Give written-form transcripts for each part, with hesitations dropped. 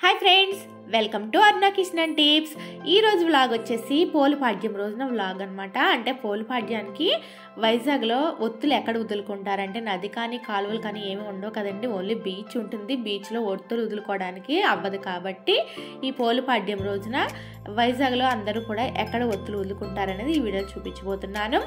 Hi friends welcome to అర్నా kitchen and tips. ఈ రోజు vlog వచ్చేసి పోలుపాడ్యం రోజున వ్లాగ్ అన్నమాట। అంటే పోలుపాడ్యానికి వైజాగ్లో ఒత్తులు ఎక్కడ వదులుకుంటారంటే నది కానీ కాలువలు కానీ ఏమీ ఉండవు కదండి, ఓన్లీ బీచ్ ఉంటుంది। బీచ్లో ఒత్తులు వదులుకోవడానికి అవ్వదు కాబట్టి ఈ పోలుపాడ్యం రోజున వైజాగ్లో అందరూ కూడా ఎక్కడ ఒత్తులు వదులుకుంటారనేది ఈ వీడియోలో చూపించబోతున్నాను।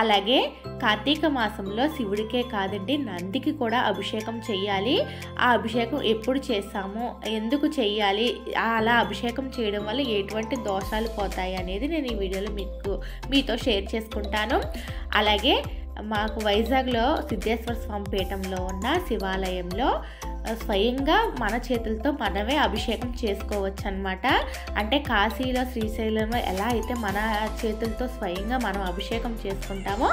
అలాగే కార్తీక మాసంలో శివుడికే కాదండి నందికి కూడా అభిషేకం చేయాలి। ఆ అభిషేకం ఎప్పుడు చేస్తాము, ఎందుకు చేయాలి, అలా అభిషేకం చేయడం వల్ల ఎటువంటి దోషాలు పోతాయి అనేది నేను ఈ వీడియోలో మీతో షేర్ చేసుకుంటాను। అలాగే మాకు వైజాగ్లో సిద్ధేశ్వర స్వామి పీఠంలో ఉన్న శివాలయంలో స్వయంగా మన చేతులతో మనమే అభిషేకం చేసుకోవచ్చు అన్నమాట। అంటే కాశీలో శ్రీశైలంలో ఎలా అయితే మన చేతులతో స్వయంగా మనం అభిషేకం చేసుకుంటామో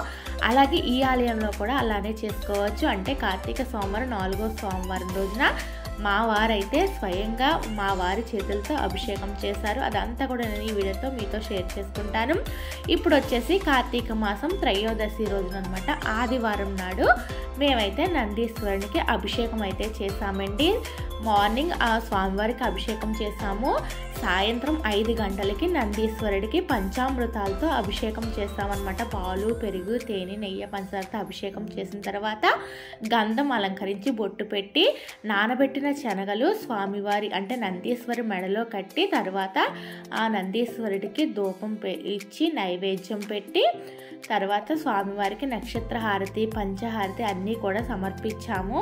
అలాగే ఈ ఆలయంలో కూడా అలానే చేసుకోవచ్చు। అంటే కార్తీక సోమవారం 4వ సోమవారం రోజున మా వారైతే స్వయంగా మా వారి చేతులతో అభిషేకం చేశారు। అదంతా కూడా నేను ఈ వీడియోతో మీతో షేర్ చేసుకుంటాను। ఇప్పుడు వచ్చేసి కార్తీక మాసం త్రయోదశి రోజున అనమాట, ఆదివారం నాడు మేమైతే నందీశ్వరునికి అభిషేకం అయితే చేసామండి। మార్నింగ్ ఆ స్వామివారికి అభిషేకం చేసాము, సాయంత్రం 5 గంటలకి నందీశ్వరుడికి పంచామృతాలతో అభిషేకం చేస్తామన్నమాట। పాలు, పెరుగు, తేనె, నెయ్యి, పంచదారతో అభిషేకం చేసిన తర్వాత గంధం అలంకరించి బొట్టు పెట్టి నానబెట్టిన శనగలు స్వామివారి అంటే నందీశ్వరి మెడలో కట్టి తర్వాత ఆ నందీశ్వరుడికి ధూపం ఇచ్చి నైవేద్యం పెట్టి తర్వాత స్వామివారికి నక్షత్ర హారతి, పంచహారతి అన్నీ కూడా సమర్పించాము।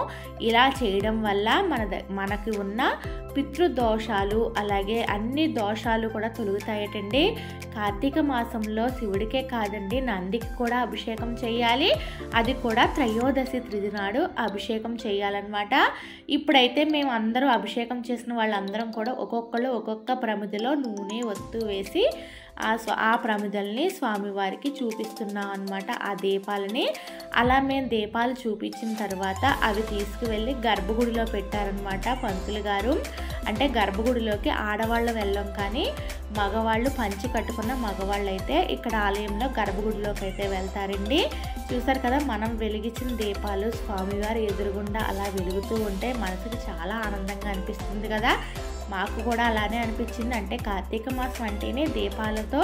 ఇలా చేయడం వల్ల మనకి ఉన్న పితృదోషాలు అలాగే అన్ని దోషాలు కూడా తొలగుతాయటండి। కార్తీక మాసంలో శివుడికే కాదండి నందికి కూడా అభిషేకం చేయాలి, అది కూడా త్రయోదశి తిథి నాడు అభిషేకం చేయాలన్నమాట। ఇప్పుడైతే మేము అందరూ అభిషేకం చేసిన వాళ్ళందరం కూడా ఒక్కొక్కళ్ళు ఒక్కొక్క ప్రమిదలో నూనె ఒత్తు వేసి ఆ ప్రమిదల్ని స్వామివారికి చూపిస్తున్నాం అన్నమాట, ఆ దీపాలని। అలా మేము దీపాలు చూపించిన తర్వాత అవి తీసుకువెళ్ళి గర్భగుడిలో పెట్టారనమాట పంతులు గారు। అంటే గర్భగుడిలోకి ఆడవాళ్ళు వెళ్ళం కానీ మగవాళ్ళు పంచి కట్టుకున్న మగవాళ్ళు అయితే ఇక్కడ ఆలయంలో గర్భగుడిలోకి అయితే వెళ్తారండి। చూసారు కదా, మనం వెలిగించిన దీపాలు స్వామివారి ఎదురుగుండా అలా వెలుగుతూ ఉంటే మనసుకి చాలా ఆనందంగా అనిపిస్తుంది కదా, మాకు కూడా అలానే అనిపించింది। అంటే కార్తీక మాసం అంటేనే దీపాలతో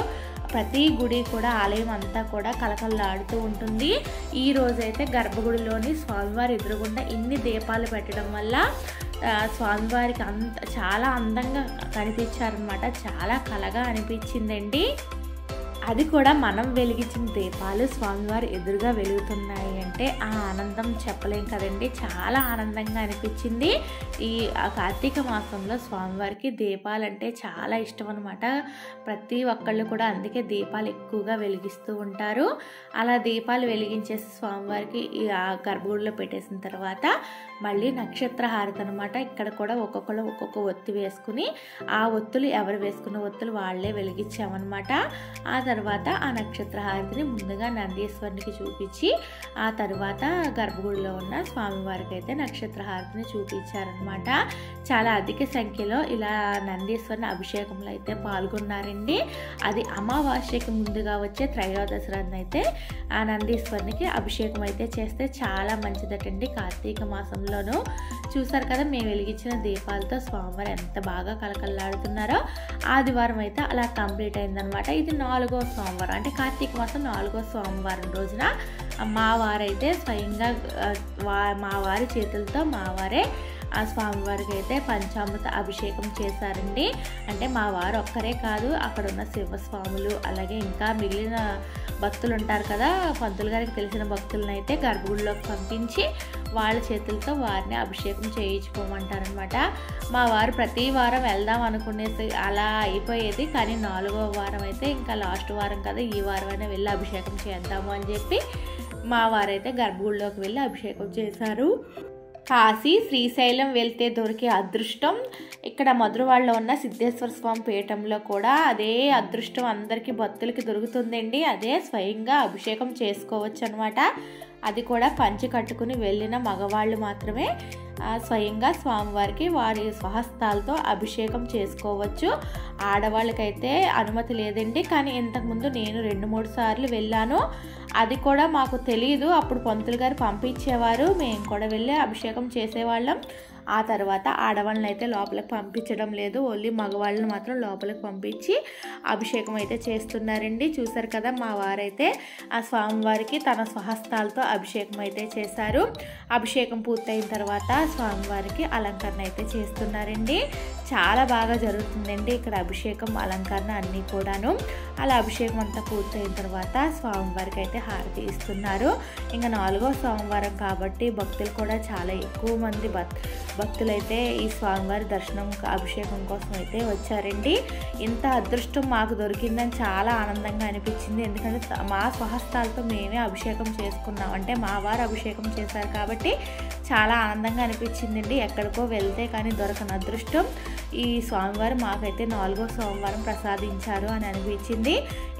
ప్రతి గుడి కూడా ఆలయం అంతా కూడా కలకలలాడుతూ ఉంటుంది। ఈ రోజైతే గర్భగుడిలోని స్వామివారి ఎదురుగుండా ఇన్ని దీపాలు పెట్టడం వల్ల స్వామివారికి చాలా అందంగా కనిపించారనమాట, చాలా కలగా అనిపించిందండి। అది కూడా మనం వెలిగించిన దీపాలు స్వామివారి ఎదురుగా వెలుగుతున్నాయి అంటే ఆ ఆనందం చెప్పలేం కదండి, చాలా ఆనందంగా అనిపించింది। ఈ కార్తీక మాసంలో స్వామివారికి దీపాలంటే చాలా ఇష్టం అనమాట, ప్రతి ఒక్కళ్ళు కూడా అందుకే దీపాలు ఎక్కువగా వెలిగిస్తూ ఉంటారు। అలా దీపాలు వెలిగించేసి స్వామివారికి ఆ గర్భగుడిలో పెట్టేసిన తర్వాత మళ్ళీ నక్షత్ర హారతి అనమాట, ఇక్కడ కూడా ఒక్కొక్కళ్ళు ఒక్కొక్క ఒత్తి వేసుకుని ఆ ఒత్తులు ఎవరు వేసుకున్న ఒత్తులు వాళ్ళే వెలిగించామన్నమాట। ఆ తర్వాత ఆ నక్షత్ర హారతిని ముందుగా నందీశ్వరునికి చూపించి ఆ తర్వాత గర్భగుడిలో ఉన్న స్వామివారికి అయితే నక్షత్ర హారతిని చూపించారనమాట। చాలా అధిక సంఖ్యలో ఇలా నందీశ్వరుని అభిషేకంలో అయితే పాల్గొన్నారండి। అది అమావాస్యకి ముందుగా వచ్చే త్రయోదశి రోజున అయితే ఆ నందీశ్వరునికి అభిషేకం అయితే చేస్తే చాలా మంచిదటండి కార్తీక మాసంలోనూ। చూసారు కదా, మేము వెలిగించిన దీపాలతో స్వామివారు ఎంత బాగా కలకల్లాడుతున్నారో। ఆదివారం అయితే అలా కంప్లీట్ అయిందనమాట। ఇది 4వ సోమవారం అంటే కార్తీక మాసం 4వ సోమవారం రోజున మా వారైతే స్వయంగా మా వారి చేతులతో మా వారే ఆ స్వామివారికి అయితే పంచామృత అభిషేకం చేశారండి। అంటే మా వారు ఒక్కరే కాదు, అక్కడ ఉన్న శివస్వాములు అలాగే ఇంకా మిగిలిన భక్తులు ఉంటారు కదా, పంతులు గారికి తెలిసిన భక్తులను అయితే గర్భగుడిలోకి పంపించి వాళ్ళ చేతులతో వారిని అభిషేకం చేయించుకోమంటారనమాట। మా వారు ప్రతి వారం వెళ్దాం అనుకునేసి అలా అయిపోయేది, కానీ 4వ వారం అయితే ఇంకా లాస్ట్ వారం కదా, ఈ వారం అయినా వెళ్ళి అభిషేకం చేద్దాము అని చెప్పి మా వారైతే గర్భగుడిలోకి వెళ్ళి అభిషేకం చేశారు। కాశీ శ్రీశైలం వెళ్తే దొరికే అదృష్టం ఇక్కడ మధురవాడలో ఉన్న సిద్ధేశ్వర స్వామి పీఠంలో కూడా అదే అదృష్టం అందరికీ భక్తులకి దొరుకుతుందండి। అదే స్వయంగా అభిషేకం చేసుకోవచ్చు అనమాట, అది కూడా పంచి కట్టుకుని వెళ్ళిన మగవాళ్ళు మాత్రమే స్వయంగా స్వామివారికి వారి స్వహస్తాలతో అభిషేకం చేసుకోవచ్చు, ఆడవాళ్ళకైతే అనుమతి లేదండి। కానీ ఇంతకుముందు నేను 2-3 సార్లు వెళ్ళాను, అది కూడా మాకు తెలియదు, అప్పుడు పంతులు గారు పంపించేవారు, మేము కూడా వెళ్ళి అభిషేకం చేసేవాళ్ళం। ఆ తర్వాత ఆడవాళ్ళని అయితే లోపలికి పంపించడం లేదు, ఓన్లీ మగవాళ్ళని మాత్రం లోపలికి పంపించి అభిషేకం అయితే చేస్తున్నారండి. చూసారు కదా, మా వారైతే ఆ స్వామివారికి తన స్వహస్తాలతో అభిషేకం అయితే చేశారు. అభిషేకం పూర్తయిన తర్వాత స్వామివారికి అలంకరణ అయితే చేస్తున్నారండి. చాలా బాగా జరుగుతుందండి ఇక్కడ అభిషేకం, అలంకరణ అన్నీ కూడాను. అలా అభిషేకం అంతా పూర్తయిన తర్వాత స్వామివారికి అయితే హారతి ఇస్తున్నారు. ఇంకా 4వ సోమవారం కాబట్టి భక్తులు కూడా చాలా ఎక్కువ మంది భక్తులైతే ఈ స్వామివారి దర్శనం అభిషేకం కోసం అయితే వచ్చారండి. ఇంత అదృష్టం మాకు దొరికిందని చాలా ఆనందంగా అనిపించింది. ఎందుకంటే మా స్వహస్తాలతో మేమే అభిషేకం చేసుకున్నాం, అంటే మా వారు అభిషేకం చేశారు కాబట్టి చాలా ఆనందంగా అనిపించిందండి. ఎక్కడికో వెళ్తే కానీ దొరకని అదృష్టం ఈ స్వామివారు మాకైతే 4వ సోమవారం ప్రసాదించారు అని అనిపించింది.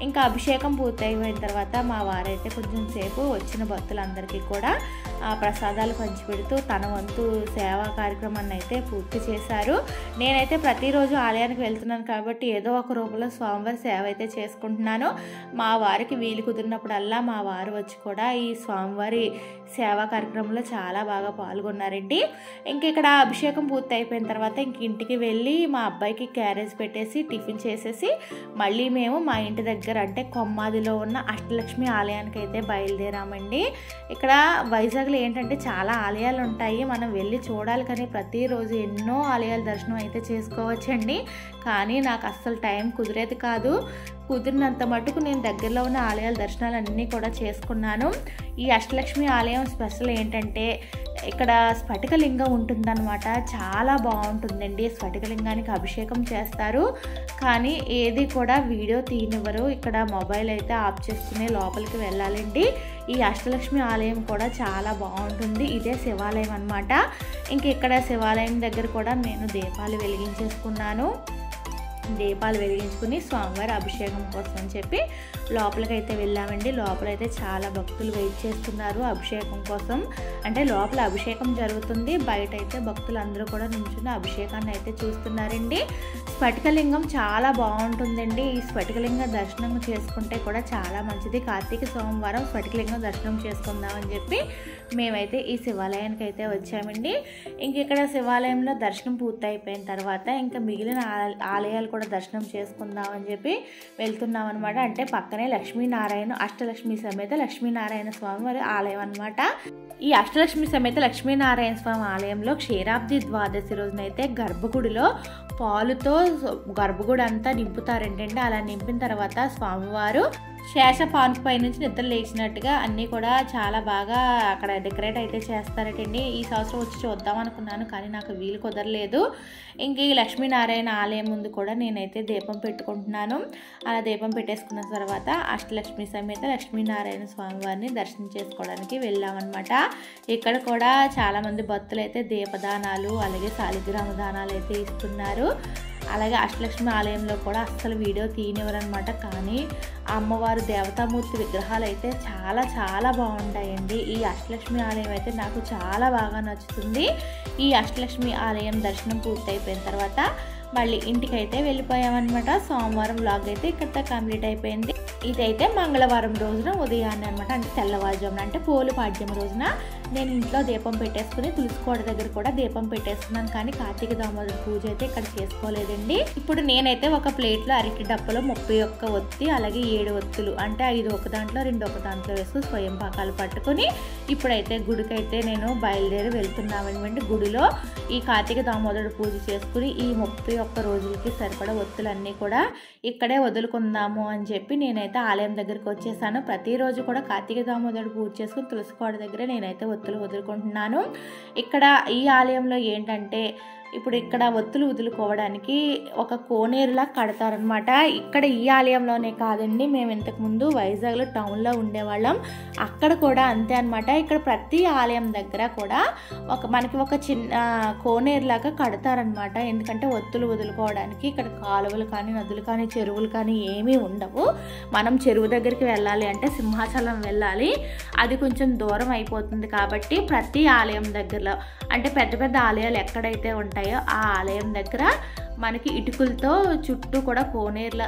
ఇంకా అభిషేకం పూర్తయిపోయిన తర్వాత మా వారైతే కొంచెం సేపు వచ్చిన భక్తులందరికీ కూడా ప్రసాదాలు పంచిపెడుతూ తన వంతు సేవా కార్యక్రమాన్ని అయితే పూర్తి చేశారు. నేనైతే ప్రతిరోజు ఆలయానికి వెళ్తున్నాను కాబట్టి ఏదో ఒక రూపంలో స్వామివారి సేవ అయితే చేసుకుంటున్నాను. మా వారికి వీలు కుదిరినప్పుడల్లా మా వారు వచ్చి కూడా ఈ స్వామివారి సేవా కార్యక్రమంలో చాలా బాగా పాల్గొన్నారండి. ఇంక ఇక్కడ అభిషేకం పూర్తి అయిపోయిన తర్వాత ఇంక ఇంటికి వెళ్ళి మా అబ్బాయికి క్యారేజ్ పెట్టేసి టిఫిన్ చేసేసి మళ్ళీ మేము మా ఇంటి దగ్గర అంటే కొమ్మాదిలో ఉన్న అష్టలక్ష్మి ఆలయానికి అయితే బయలుదేరామండి. ఇక్కడ వైజాగ్లో ఏంటంటే చాలా ఆలయాలు ఉంటాయి, మనం వెళ్ళి చూడాలి, కానీ ప్రతిరోజు ఎన్నో ఆలయాల దర్శనం అయితే చేసుకోవచ్చండి. కానీ నాకు అస్సలు టైం కుదిరేది కాదు. కుదిరినంత మటుకు నేను దగ్గరలో ఉన్న ఆలయాల దర్శనాలన్నీ కూడా చేసుకున్నాను. ఈ అష్టలక్ష్మి ఆలయం స్పెషల్ ఏంటంటే ఇక్కడ స్ఫటికలింగం ఉంటుందన్నమాట. చాలా బాగుంటుందండి. స్ఫటికలింగానికి అభిషేకం చేస్తారు, కానీ ఏది కూడా వీడియో తీయనివ్వరు. ఇక్కడ మొబైల్ అయితే ఆఫ్ చేసుకునే లోపలికి వెళ్ళాలండి. ఈ అష్టలక్ష్మి ఆలయం కూడా చాలా బాగుంటుంది. ఇదే శివాలయం అన్నమాట. ఇంక ఇక్కడ శివాలయం దగ్గర కూడా నేను దీపాలు వెలిగించేసుకున్నాను. దీపాలు వెలిగించుకుని స్వామివారి అభిషేకం కోసం అని చెప్పి లోపలికైతే వెళ్ళామండి. లోపలైతే చాలా భక్తులు వెయిట్ చేస్తున్నారు అభిషేకం కోసం. అంటే లోపల అభిషేకం జరుగుతుంది, బయట అయితే భక్తులు అందరూ కూడా నించుని అభిషేకాన్ని అయితే చూస్తున్నారండి. స్ఫటికలింగం చాలా బాగుంటుందండి. ఈ స్ఫటికలింగ దర్శనం చేసుకుంటే కూడా చాలా మంచిది. కార్తీక సోమవారం స్ఫటికలింగం దర్శనం చేసుకుందామని చెప్పి మేమైతే ఈ శివాలయానికి అయితే వచ్చామండి. ఇంక ఇక్కడ శివాలయంలో దర్శనం పూర్తయిపోయిన తర్వాత ఇంకా మిగిలిన ఆలయాలు కూడా దర్శనం చేసుకుందామని చెప్పి వెళ్తున్నాం అనమాట. అంటే పక్కనే లక్ష్మీనారాయణ అష్టలక్ష్మి సమేత లక్ష్మీనారాయణ స్వామి వారి ఆలయం అనమాట. ఈ అష్టలక్ష్మి సమేత లక్ష్మీనారాయణ స్వామి ఆలయంలో క్షీరాబ్ది ద్వాదశి రోజునైతే గర్భగుడిలో పాలుతో గర్భగుడి అంతా నింపుతారంటండి. అలా నింపిన తర్వాత స్వామివారు శేషపాన్పు పై నుంచి నిద్ర లేచినట్టుగా అన్నీ కూడా చాలా బాగా అక్కడ డెకరేట్ అయితే చేస్తారటండి. ఈ సంవత్సరం వచ్చి చూద్దాం అనుకున్నాను, కానీ నాకు వీలు కుదరలేదు. ఇంక ఈ లక్ష్మీనారాయణ ఆలయం ముందు కూడా నేనైతే దీపం పెట్టుకుంటున్నాను. అలా దీపం పెట్టేసుకున్న తర్వాత అష్టలక్ష్మి సమేత లక్ష్మీనారాయణ స్వామివారిని దర్శనం చేసుకోవడానికి వెళ్ళామన్నమాట. ఇక్కడ కూడా చాలామంది భక్తులు అయితే దీపదానాలు అలాగే శాలిగ్రామ దానాలు అయితే ఇస్తున్నారు. అలాగే అష్టలక్ష్మి ఆలయంలో కూడా అస్సలు వీడియో తీయనివ్వరనమాట. కానీ అమ్మవారు దేవతామూర్తి విగ్రహాలు అయితే చాలా చాలా బాగుంటాయండి. ఈ అష్టలక్ష్మి ఆలయం అయితే నాకు చాలా బాగా నచ్చుతుంది. ఈ అష్టలక్ష్మి ఆలయం దర్శనం పూర్తయిపోయిన తర్వాత మళ్ళీ ఇంటికైతే వెళ్ళిపోయామన్నమాట. సోమవారం వ్లాగ్ అయితే ఇక్కడితో కంప్లీట్ అయిపోయింది. ఇదైతే మంగళవారం రోజున ఉదయాన్నే అనమాట, అంటే తెల్లవారుజామున, అంటే పోలు పాడ్యం రోజున నేను ఇంట్లో దీపం పెట్టేసుకుని తులసికోట దగ్గర కూడా దీపం పెట్టేసుకున్నాను. కానీ కార్తీక దామోదర పూజ అయితే ఇక్కడ చేసుకోలేదండి. ఇప్పుడు నేనైతే ఒక ప్లేట్లో అరటి డప్పలో 31 ఒత్తి అలాగే 7 ఒత్తులు, అంటే 5 ఒక దాంట్లో 2 ఒక దాంట్లో వేసుకుని స్వయం పాకాలు పట్టుకుని ఇప్పుడైతే గుడికైతే నేను బయలుదేరి వెళ్తున్నామనమాట. గుడిలో ఈ కార్తీక దామోదరుడు పూజ చేసుకుని ఈ 31 రోజులకి సరిపడా ఒత్తులన్నీ కూడా ఇక్కడే వదులుకుందాము అని చెప్పి నేనైతే ఆలయం దగ్గరికి వచ్చేసాను. ప్రతిరోజు కూడా కార్తీక దామోదరుడు పూజ చేసుకుని తులసికోట దగ్గర నేనైతే ఒత్తులు వదులుకుంటున్నాను. ఇక్కడ ఈ ఆలయంలో ఏంటంటే ఇప్పుడు ఇక్కడ ఒత్తులు వదులుకోవడానికి ఒక కోనేరులా కడతారనమాట. ఇక్కడ ఈ ఆలయంలోనే కాదండి, మేము ఇంతకుముందు వైజాగ్లో టౌన్లో ఉండేవాళ్ళం, అక్కడ కూడా అంతే అనమాట. ఇక్కడ ప్రతి ఆలయం దగ్గర కూడా మనకి ఒక చిన్న కోనేరులాగా కడతారనమాట. ఎందుకంటే ఒత్తులు వదులుకోవడానికి ఇక్కడ కాలువలు కానీ నదులు కానీ చెరువులు కానీ ఏమీ ఉండవు. మనం చెరువు దగ్గరికి వెళ్ళాలి అంటే సింహాచలం వెళ్ళాలి, అది కొంచెం దూరం అయిపోతుంది. కాబట్టి ప్రతి ఆలయం దగ్గరలో, అంటే పెద్ద పెద్ద ఆలయాలు ఎక్కడైతే ఉంటాయో ఉంటాయో ఆ ఆలయం దగ్గర మనకి ఇటుకలతో చుట్టూ కూడా కోనేరులా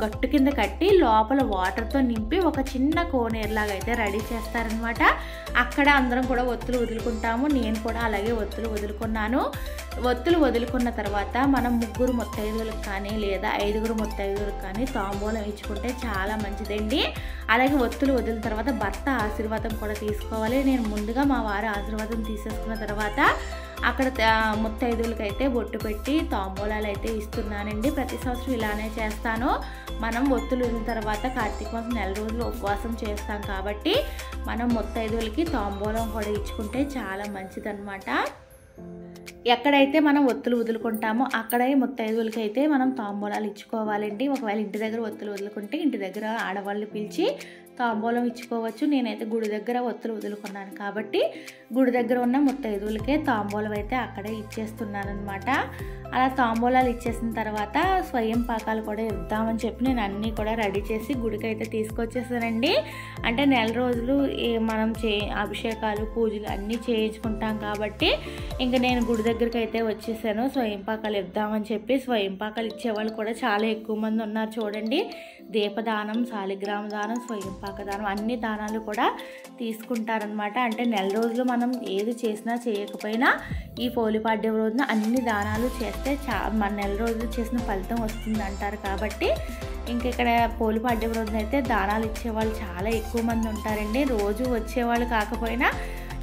గట్టు కింద కట్టి లోపల వాటర్తో నింపి ఒక చిన్న కోనేరులాగా అయితే రెడీ చేస్తారనమాట. అక్కడ అందరం కూడా ఒత్తులు వదులుకుంటాము. నేను కూడా అలాగే ఒత్తులు వదులుకున్నాను. ఒత్తులు వదులుకున్న తర్వాత మనం 3 ముత్తైదువులకు కానీ లేదా 5 ముత్తైదువులకు కానీ తాంబూలం ఇచ్చుకుంటే చాలా మంచిదండి. అలాగే ఒత్తులు వదిలిన తర్వాత భర్త ఆశీర్వాదం కూడా తీసుకోవాలి. నేను ముందుగా మా వారి ఆశీర్వాదం తీసేసుకున్న తర్వాత అక్కడ ముత్తైదువులకి అయితే బొట్టు పెట్టి తాంబూలాలు అయితే ఇస్తున్నానండి. ప్రతి సంవత్సరం ఇలానే చేస్తాను. మనం ఒత్తులు వదిలిన తర్వాత కార్తీక మాసం 4 రోజులు ఉపవాసం చేస్తాం కాబట్టి మనం ముత్తైదువులకి తాంబూలం కూడా ఇచ్చుకుంటే చాలా మంచిదన్నమాట. ఎక్కడైతే మనం ఒత్తులు వదులుకుంటామో అక్కడే ముత్తైదువులకి అయితే మనం తాంబూలాలు ఇచ్చుకోవాలండి. ఒకవేళ ఇంటి దగ్గర ఒత్తులు వదులుకుంటే ఇంటి దగ్గర ఆడవాళ్ళు పిలిచి తాంబూలం ఇచ్చుకోవచ్చు. నేనైతే గుడి దగ్గర ఒత్తులు వదులుకున్నాను కాబట్టి గుడి దగ్గర ఉన్న ముత్తైదువులకే తాంబూలం అయితే అక్కడే ఇచ్చేస్తున్నాను అనమాట. అలా తాంబూలాలు ఇచ్చేసిన తర్వాత స్వయం పాకాలు కూడా ఇద్దామని చెప్పి నేను అన్నీ కూడా రెడీ చేసి గుడికి అయితే తీసుకొచ్చేసానండి. అంటే 4 రోజులు మనం అభిషేకాలు పూజలు అన్నీ చేయించుకుంటాం కాబట్టి ఇంకా నేను గుడి దగ్గరికి అయితే వచ్చేసాను. స్వయం పాకాలు ఇద్దామని చెప్పి స్వయం పాకాలు ఇచ్చేవాళ్ళు కూడా చాలా ఎక్కువ మంది ఉన్నారు చూడండి. దీపదానం, శాలిగ్రామ దానం, స్వయం పాక దానం అన్ని దానాలు కూడా తీసుకుంటారనమాట. అంటే 4 రోజులు మనం ఏది చేసినా చేయకపోయినా ఈ పోలిపాడ్యం రోజున అన్ని దానాలు చేస్తే మన 4 రోజులు చేసిన ఫలితం వస్తుంది అంటారు. కాబట్టి ఇంక ఇక్కడ పోలిపాడ్యం రోజున అయితే దానాలు ఇచ్చేవాళ్ళు చాలా ఎక్కువ మంది ఉంటారండి. రోజు వచ్చేవాళ్ళు కాకపోయినా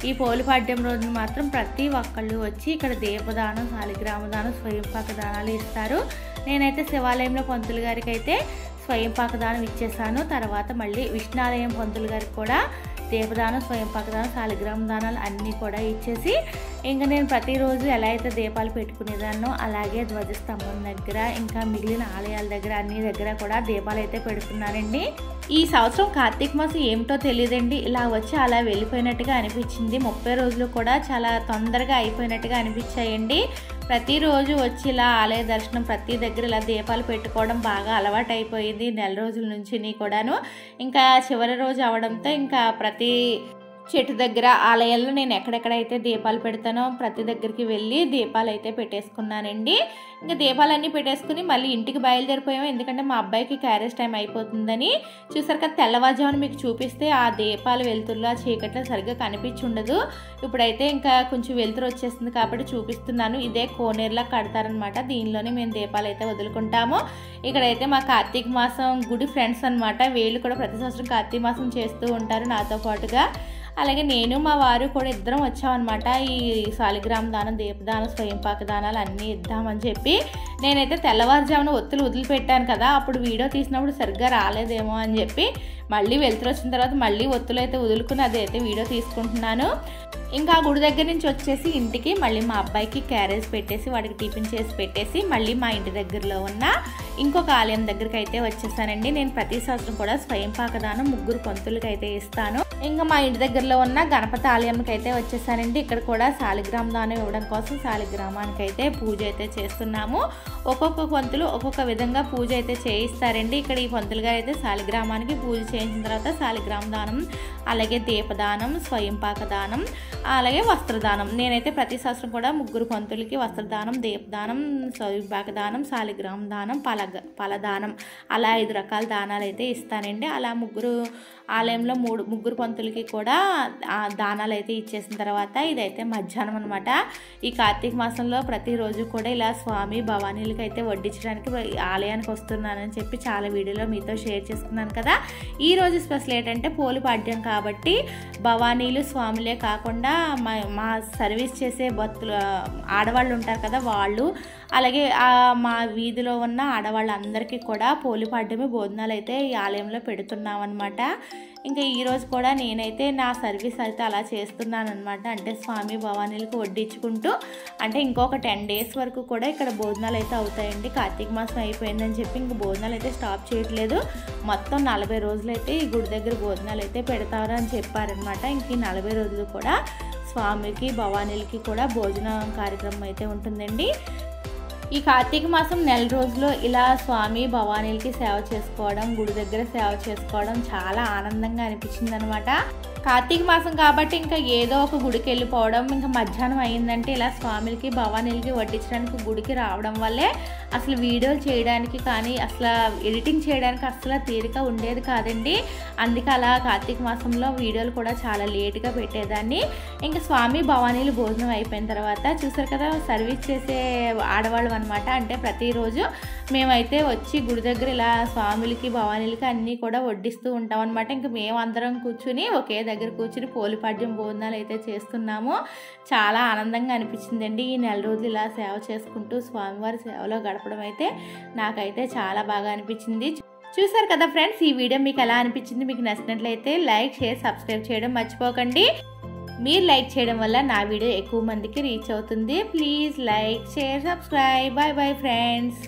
ఈ పోలిపాడ్యం రోజున మాత్రం ప్రతి ఒక్కళ్ళు వచ్చి ఇక్కడ దీపదానం, శాలిగ్రామ దానం, స్వయం పాక దానాలు ఇస్తారు. నేనైతే శివాలయంలో పంతులు గారికి అయితే స్వయం పాక దానం ఇచ్చేసాను. తర్వాత మళ్ళీ విష్ణాలయం పంతులు గారికి కూడా దీపదానం, స్వయం పాక దానం, శాలిగ్రామ దానాలు అన్నీ కూడా ఇచ్చేసి ఇంకా నేను ప్రతిరోజు ఎలా అయితే దీపాలు పెట్టుకునేదాన్నో అలాగే ధ్వజస్తంభం దగ్గర ఇంకా మిగిలిన ఆలయాల దగ్గర అన్ని దగ్గర కూడా దీపాలు అయితే పెడుతున్నానండి. ఈ సంవత్సరం కార్తీక మాసం ఏమిటో తెలియదండి, ఇలా వచ్చి అలా వెళ్ళిపోయినట్టుగా అనిపించింది. 30 రోజులు కూడా చాలా తొందరగా అయిపోయినట్టుగా అనిపించాయండి. ప్రతిరోజు వచ్చి ఇలా ఆలయ దర్శనం ప్రతి దగ్గర ఇలా దీపాలు పెట్టుకోవడం బాగా అలవాటు అయిపోయింది 4 రోజుల నుంచి కూడాను. ఇంకా చివరి రోజు అవడంతో ఇంకా ప్రతి చెట్టు దగ్గర ఆలయాల్లో నేను ఎక్కడెక్కడైతే దీపాలు పెడతానో ప్రతి దగ్గరికి వెళ్ళి దీపాలు అయితే పెట్టేసుకున్నానండి. ఇంకా దీపాలన్నీ పెట్టేసుకుని మళ్ళీ ఇంటికి బయలుదేరిపోయాము. ఎందుకంటే మా అబ్బాయికి క్యారేజ్ టైం అయిపోతుందని. చూసారు కదా, తెల్లవారుజామున మీకు చూపిస్తే ఆ దీపాలు వెలుతురులో ఆ చీకట్లో సరిగ్గా కనిపించి ఉండదు. ఇప్పుడైతే ఇంకా కొంచెం వెలుతురు వచ్చేస్తుంది కాబట్టి చూపిస్తున్నాను. ఇదే కోనేరులా కడతారనమాట. దీనిలోనే మేము దీపాలు అయితే వదులుకుంటాము. ఇక్కడైతే మా కార్తీక మాసం గుడి ఫ్రెండ్స్ అనమాట. వీళ్ళు కూడా ప్రతి సంవత్సరం కార్తీక మాసం చేస్తూ ఉంటారు నాతో పాటుగా. అలాగే నేను మా వారు కూడా ఇద్దరం వచ్చామన్నమాట. ఈ శాలిగ్రామ దానం, దీపదానం, స్వయం పాక దానాలు అన్నీ ఇద్దామని చెప్పి నేనైతే తెల్లవారుజామున ఒత్తులు వదిలిపెట్టాను కదా, అప్పుడు వీడియో తీసినప్పుడు సరిగ్గా రాలేదేమో అని చెప్పి మళ్ళీ వెళ్తురు వచ్చిన తర్వాత మళ్ళీ ఒత్తులు అయితే వదులుకుని అదైతే వీడియో తీసుకుంటున్నాను. ఇంకా ఆ గుడి దగ్గర నుంచి వచ్చేసి ఇంటికి మళ్ళీ మా అబ్బాయికి క్యారేజ్ పెట్టేసి వాడికి టిఫిన్ చేసి పెట్టేసి మళ్ళీ మా ఇంటి దగ్గరలో ఉన్న ఇంకొక ఆలయం దగ్గరికి అయితే వచ్చేసానండి. నేను ప్రతి సంవత్సరం కూడా స్వయం పాక దానం 3 పంతులకి అయితే ఇస్తాను. ఇంకా మా ఇంటి దగ్గరలో ఉన్న గణపతి ఆలయంకి అయితే వచ్చేసానండి. ఇక్కడ కూడా శాలిగ్రామ దానం ఇవ్వడం కోసం శాలిగ్రామానికి అయితే పూజ అయితే చేస్తున్నాము. ఒక్కొక్క పంతులు ఒక్కొక్క విధంగా పూజ అయితే చేయిస్తారండి. ఇక్కడ ఈ పంతులు గారు అయితే శాలిగ్రామానికి పూజ చేయించిన తర్వాత శాలిగ్రామ దానం, అలాగే దీపదానం, స్వయం పాక దానం, అలాగే వస్త్రదానం. నేనైతే ప్రతి సంవత్సరం కూడా 3 పంతులకి వస్త్రదానం, దీపదానం, స్వయం పాక దానం, శాలిగ్రామ దానం, పలదానం అలా 5 రకాల దానాలు అయితే ఇస్తానండి. అలా ఆలయంలో 3 పంతులకి కూడా దానాలు అయితే ఇచ్చేసిన తర్వాత ఇదైతే మధ్యాహ్నం అనమాట. ఈ కార్తీక మాసంలో ప్రతిరోజు కూడా ఇలా స్వామి భవానీలకి అయితే వడ్డించడానికి ఆలయానికి వస్తున్నానని చెప్పి చాలా వీడియోలో మీతో షేర్ చేసుకున్నాను కదా. ఈరోజు స్పెషల్ ఏంటంటే పోలిపాడ్యం కాబట్టి భవానీలు స్వాములే కాకుండా మా సర్వీస్ చేసే భక్తులు ఆడవాళ్ళు ఉంటారు కదా, వాళ్ళు అలాగే మా వీధిలో ఉన్న ఆడవాళ్ళందరికీ కూడా పోలిపాడ్యమే భోజనాలు అయితే ఈ ఆలయంలో పెడుతున్నాం అనమాట. ఇంకా ఈరోజు కూడా నేనైతే నా సర్వీస్ అయితే అలా చేస్తున్నాను అనమాట. అంటే స్వామి భవానీలకు వడ్డించుకుంటూ అంటే ఇంకొక 10 days వరకు కూడా ఇక్కడ భోజనాలు అయితే అవుతాయండి. కార్తీక మాసం అయిపోయిందని చెప్పి ఇంక భోజనాలు అయితే స్టాప్ చేయట్లేదు. మొత్తం 40 రోజులు అయితే ఈ గుడి దగ్గర భోజనాలు అయితే పెడతారు అని చెప్పారనమాట. ఇంక ఈ 40 రోజులు కూడా స్వామికి భవానీలకి కూడా భోజన కార్యక్రమం అయితే ఉంటుందండి. ఈ కార్తీక మాసం 4 రోజులు ఇలా స్వామి భవానీలకి సేవ చేసుకోవడం, గుడి దగ్గర సేవ చేసుకోవడం చాలా ఆనందంగా అనిపించింది అనమాట. కార్తీక మాసం కాబట్టి ఇంకా ఏదో ఒక గుడికి వెళ్ళిపోవడం, ఇంకా మధ్యాహ్నం అయిందంటే ఇలా స్వామిలకి భవానీలకి వడ్డించడానికి గుడికి రావడం వల్లే అసలు వీడియోలు చేయడానికి కానీ అసలు ఎడిటింగ్ చేయడానికి అసలు తీరిక ఉండేది కాదండి. అందుకే అలా కార్తీక మాసంలో వీడియోలు కూడా చాలా లేట్గా పెట్టేదాన్ని. ఇంకా స్వామి భవానీలు భోజనం అయిపోయిన తర్వాత చూసారు కదా, సర్వీస్ చేసే ఆడవాళ్ళం అనమాట. అంటే ప్రతిరోజు మేమైతే వచ్చి గుడి దగ్గర ఇలా స్వాములకి భవానీలకి అన్నీ కూడా వడ్డిస్తూ ఉంటాం అనమాట. ఇంకా మేమందరం కూర్చుని ఒకే దగ్గర కూర్చుని పోలిపాడ్యం భోజనాలు అయితే చేస్తున్నాము. చాలా ఆనందంగా అనిపించిందండి. ఈ నెల రోజులు ఇలా సేవ చేసుకుంటూ స్వామివారి సేవలో గడపడం అయితే నాకైతే చాలా బాగా అనిపించింది. చూసారు కదా ఫ్రెండ్స్, ఈ వీడియో మీకు ఎలా అనిపించింది? మీకు నచ్చినట్లయితే లైక్, షేర్, సబ్స్క్రైబ్ చేయడం మర్చిపోకండి. మీరు లైక్ చేయడం వల్ల నా వీడియో ఎక్కువ మందికి రీచ్ అవుతుంది. Please like, share, subscribe. Bye bye friends.